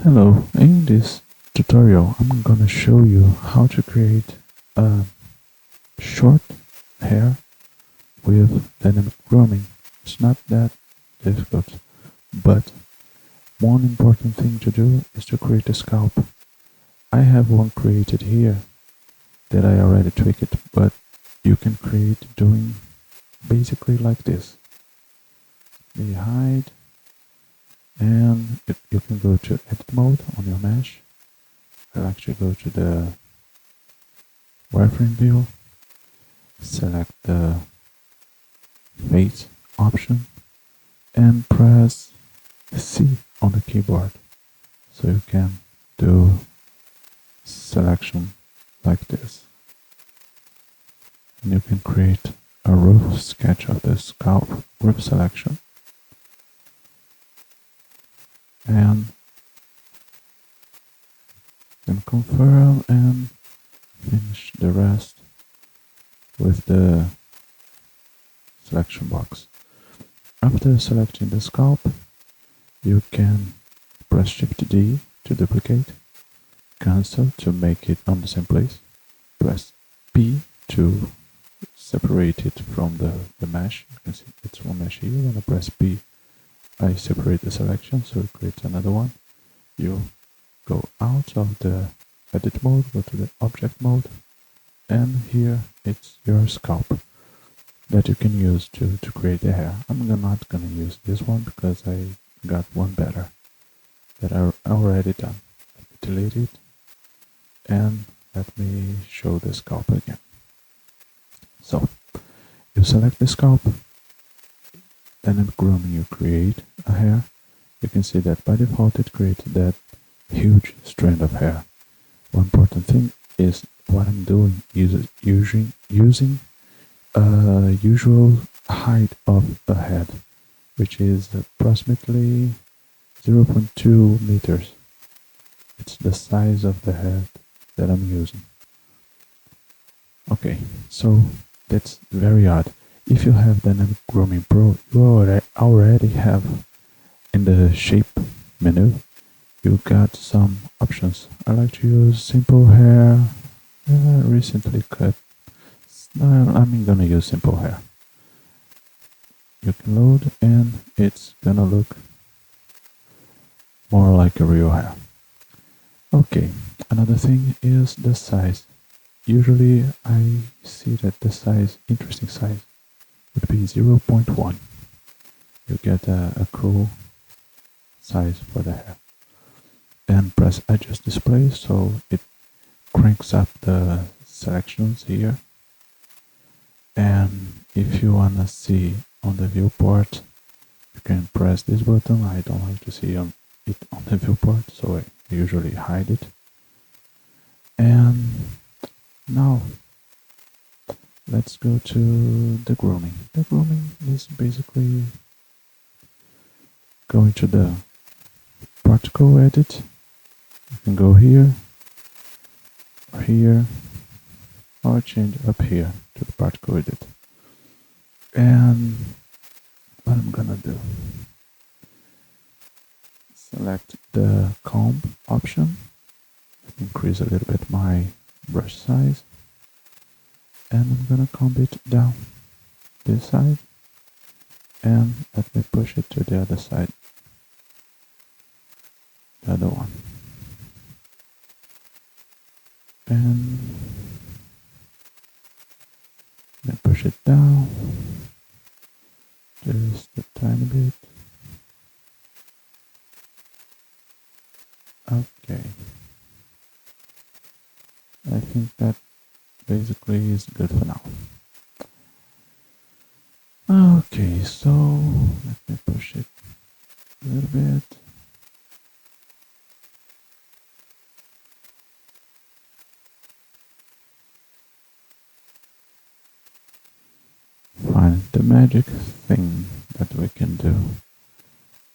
Hello, in this tutorial I'm gonna show you how to create a short hair with dynamic grooming. It's not that difficult, but one important thing to do is to create a scalp. I have one created here that I already tweaked, but you can create doing basically like this. You hide and you can go to edit mode on your mesh. I'll actually go to the wireframe view, select the face option and press C on the keyboard so you can do selection like this, and you can create a rough sketch of the scalp with selection, and then confirm and finish the rest with the selection box. After selecting the scalp, you can press Shift D to duplicate, cancel to make it on the same place, press P to separate it from the mesh. You can see it's one mesh here. When I press P, I separate the selection, so it creates another one. You go out of the edit mode, go to the object mode, and here it's your scalp that you can use to create the hair. I'm not gonna use this one because I got one better that I already done. Let me delete it and let me show the scalp again. So you select the scalp, then in grooming you create a hair. You can see that by default it created that huge strand of hair. One important thing is what I'm doing is using usual height of a head, which is approximately 0.2 meters. It's the size of the head that I'm using. Okay, so that's very odd. If you have Dynamic Grooming Pro, you already have in the shape menu, you got some options. I like to use simple hair, recently cut. I'm gonna use simple hair. You can load and it's gonna look more like a real hair. Okay, another thing is the size. Usually I see that the size, interesting size, would be 0.1. You get a cool size for the hair. And press adjust display so it cranks up the selections here. And if you wanna see on the viewport, you can press this button. I don't like to see it on the viewport, so I usually hide it. And now let's go to the grooming. The grooming is basically going to the particle edit. You can go here, or here, or change up here to the particle edit. And what I'm gonna do, select the comb option, increase a little bit my brush size, and I'm gonna comb it down this side, and let me push it to the other side, the other one, and then push it down just a tiny bit. Okay, I think that basically is good for now. Okay, so let me push it a little bit. Fine, the magic thing that we can do.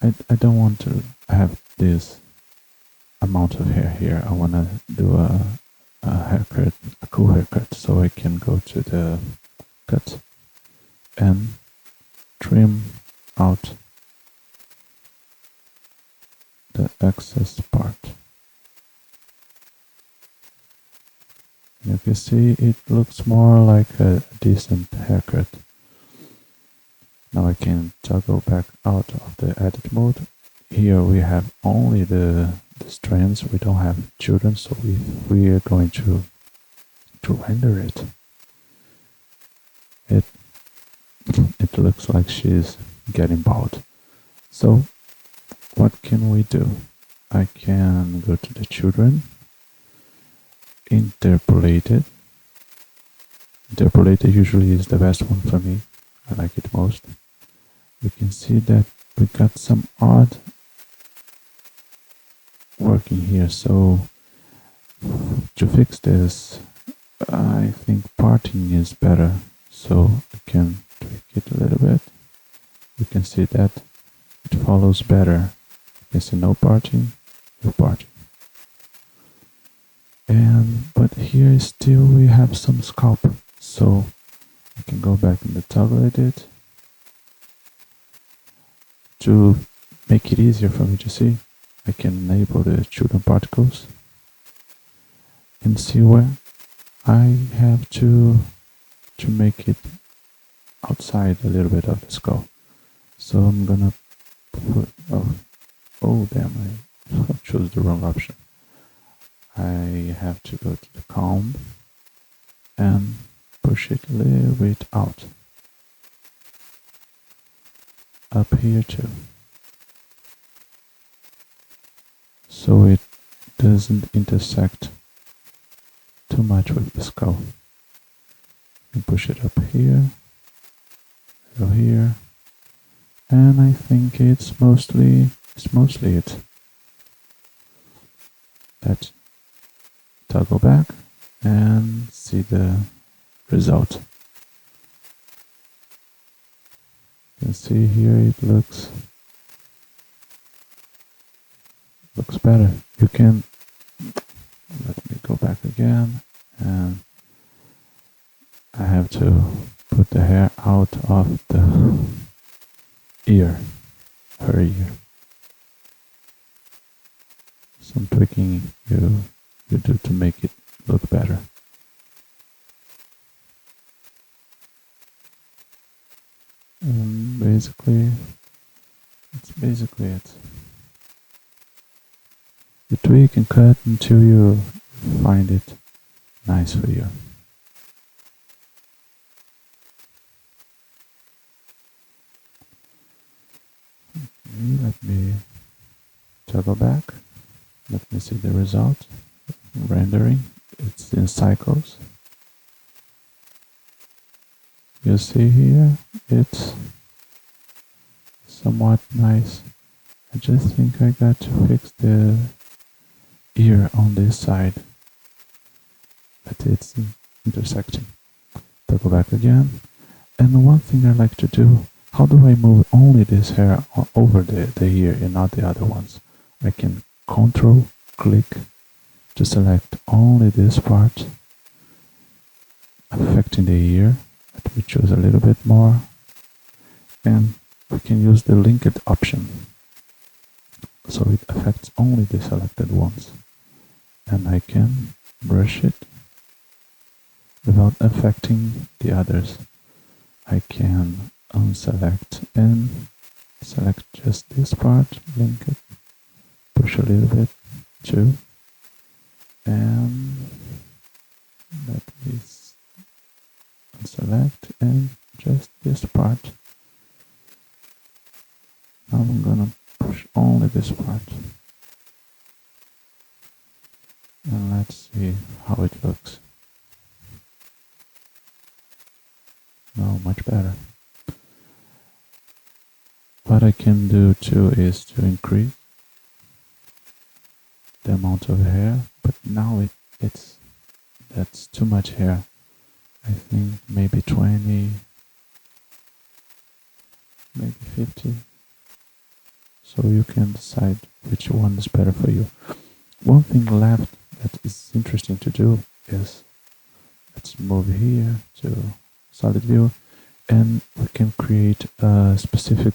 I don't want to have this amount of hair here. I want to do a haircut, a cool haircut, so I can go to the cut and trim out the excess part. You can see it looks more like a decent haircut. Now I can toggle back out of the edit mode. Here we have only the strands, we don't have children, so if we are going to render it, it looks like she's getting bald. So what can we do? I can go to the children, interpolated. Interpolated usually is the best one for me. I like it most. We can see that we got some odd working here. So to fix this, I think parting is better. So we can tweak it a little bit. You can see that it follows better. You can see no parting, with parting. But here still we have some scalp. So I can go back in the toggle edit. To make it easier for me to see, I can enable the children particles and see where I have to make it outside a little bit of the skull. So I'm gonna put, oh damn, I chose the wrong option. I have to go to the comb and push it a little bit out. Up here too, so it doesn't intersect too much with the skull. You push it up here, go here, and I think it's mostly it. Let's toggle back and see the result. You can see here it looks better. You can, let me go back again, and I have to put the hair out of the ear, her ear. Some tweaking you do to make it look better. And that's basically it. You tweak and cut until you find it nice for you. Okay, let me toggle back. Let me see the result. Rendering. It's in cycles. You see here, it's somewhat nice. I just think I got to fix the ear on this side, but it's intersecting. Toggle back again. And one thing I like to do, how do I move only this hair over the ear and not the other ones? I can control click to select only this part affecting the ear. Let me choose a little bit more, and we can use the linked option, so it affects only the selected ones, and I can brush it without affecting the others. I can unselect and select just this part, link it, push a little bit too, and let me select and just this part. Now I'm gonna push only this part, and let's see how it looks. No, much better. What I can do too is to increase the amount of hair, but now that's too much hair. I think maybe 20, maybe 50. So you can decide which one is better for you. One thing left that is interesting to do is, let's move here to solid view, and we can create a specific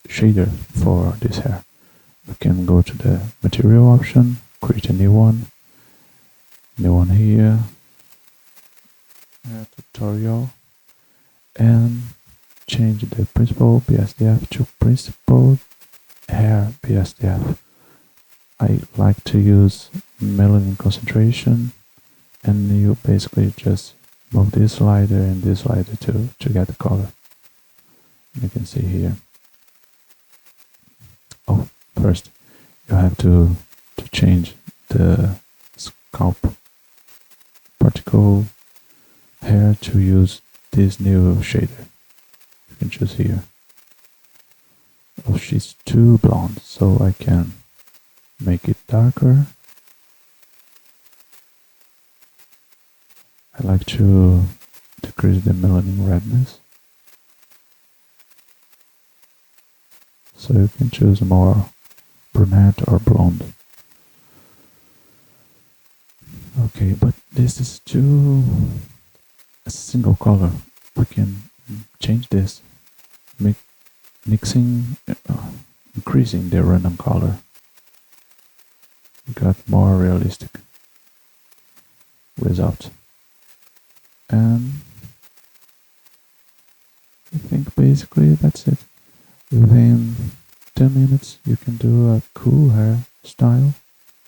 shader for this hair. we can go to the material option, create a new one here, HairTutorial, and change the principal BSDF to principal hair BSDF. I like to use melanin concentration, and you basically just move this slider and this slider to get the color. You can see here. Oh, first you have to change the scalp particle hair to use this new shader. You can choose here. Oh, she's too blonde, so I can make it darker. I like to decrease the melanin redness, so you can choose more brunette or blonde. Okay, but this is too a single color. We can change this, mixing, increasing the random color. We got more realistic result. And I think basically that's it. Within 10 minutes you can do a cool hairstyle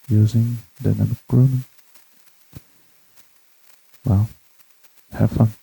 using dynamic grooming. Well, have fun.